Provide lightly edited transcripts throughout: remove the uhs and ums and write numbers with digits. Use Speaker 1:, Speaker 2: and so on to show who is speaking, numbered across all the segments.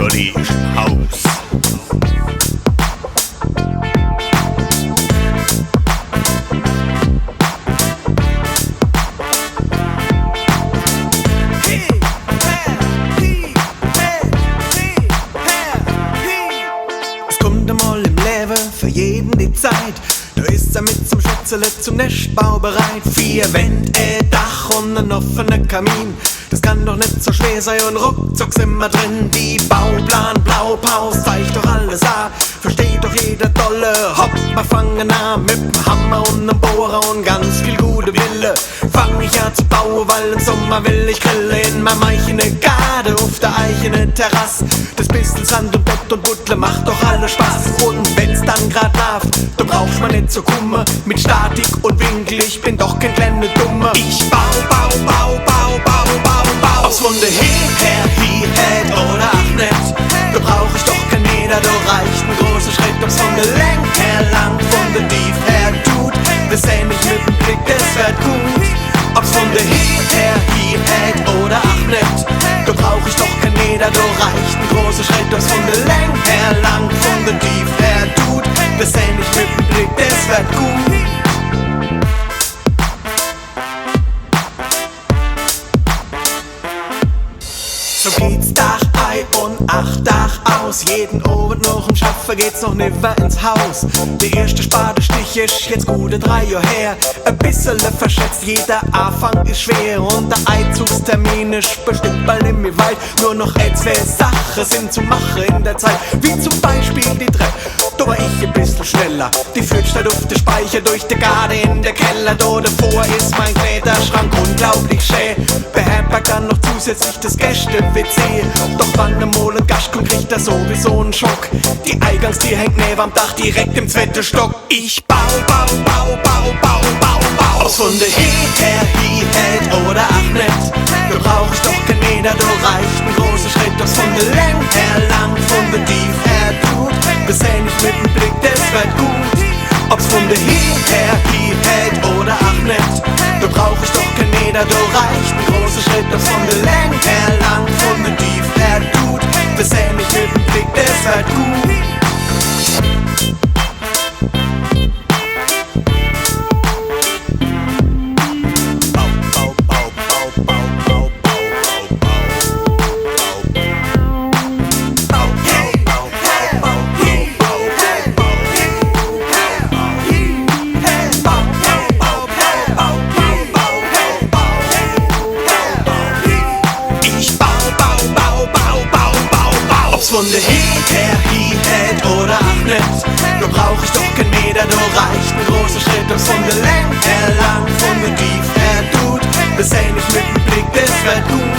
Speaker 1: Scotty ist im Haus.
Speaker 2: Es kommt einmal im Leben für jeden die Zeit, da ist er mit zum Schätzele zum Nestbau bereit. 4 Wände, ein Dach und ein offener Kamin, das kann doch nicht so schwer sein und ruckzuck sind wir drin. Die Bauplan, Blaupause, zeigt doch alles an, versteht doch jeder dolle. Hopp, wir fangen an mit dem Hammer und einem Bohrer und ganz viel gute Wille. Fang ich an zu bauen, weil im Sommer will ich grillen in meiner eichene Garde auf der eichene Terrasse. Das bisschen Sand und Bett und Buttle macht doch alle Spaß. Und wenn's dann grad läuft, da brauchst man nicht so kummer mit Statik und Winkel, ich bin doch kein kleiner Dummer. Ich bau, ob's von der her, oder ach nicht, da brauch ich doch kein Meter, da reicht ein großer Schritt. Ob's von der Länge her lang, von der Tief her tut, das seh ich mit dem Blick, das wird gut. Ob's von der her, oder ach nicht, da brauch ich doch kein Meter, da reicht ein großer Schritt. Ob's von der Länge her lang, von der Tief her tut, das seh ich mit dem Blick, das wird gut. So geht's Dach ein und 8 Dach aus. Jeden Abend noch im Schaffen geht's noch nimmer ins Haus. Der erste Spadestich ist jetzt gute 3 Jahre her. Ein bisschen verschätzt, jeder Anfang ist schwer. Und der Einzugstermin ist bestimmt bald in mir weit. Nur noch 2 Sachen sind zu machen in der Zeit. Wie zum Beispiel die Treppe, da war ich ein bisschen schneller. Die führt statt auf den Speicher durch die Garde in der Keller. Da davor ist mein Kleiderschrank unglaublich schön. Beherbergt dann noch zusätzlich das Gäste-WC. Doch wann einmal ein Gast kommt, kriegt er sowieso einen Schock. Die Eingangstür hängt neben am Dach direkt im 2. Stock. Ich bau, ob's von der her, oder ach nicht, da brauch ich doch kein Meter, da reicht ein großer Schritt. Ob's von der Länge her lang, von der Tief her tut, das seh ich mit dem Blick, das wird gut. Ob's von der her, oder ach nicht, da brauch ich doch kein Meter, da reicht ein großer Schritt. Ob's von der Länge her lang, von der Tief her tut, das seh ich mit dem Blick, das wird gut. Von der her, oder ach nicht, da brauch ich doch kein Meter, da reicht ein großer Schritt. Ob's von der Länge her lang, von der Tief her tut, das seh ich mit dem Blick, das wird gut.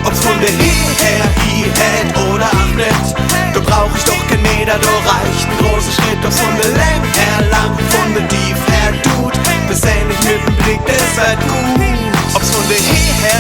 Speaker 2: Ob's von der her, oder ach nicht, da brauch ich doch kein Meter, da reicht ein großer Schritt. Ob's von der Länge her lang, von der Tief her tut, das seh ich mit dem Blick, das wird gut. Ob's von der her,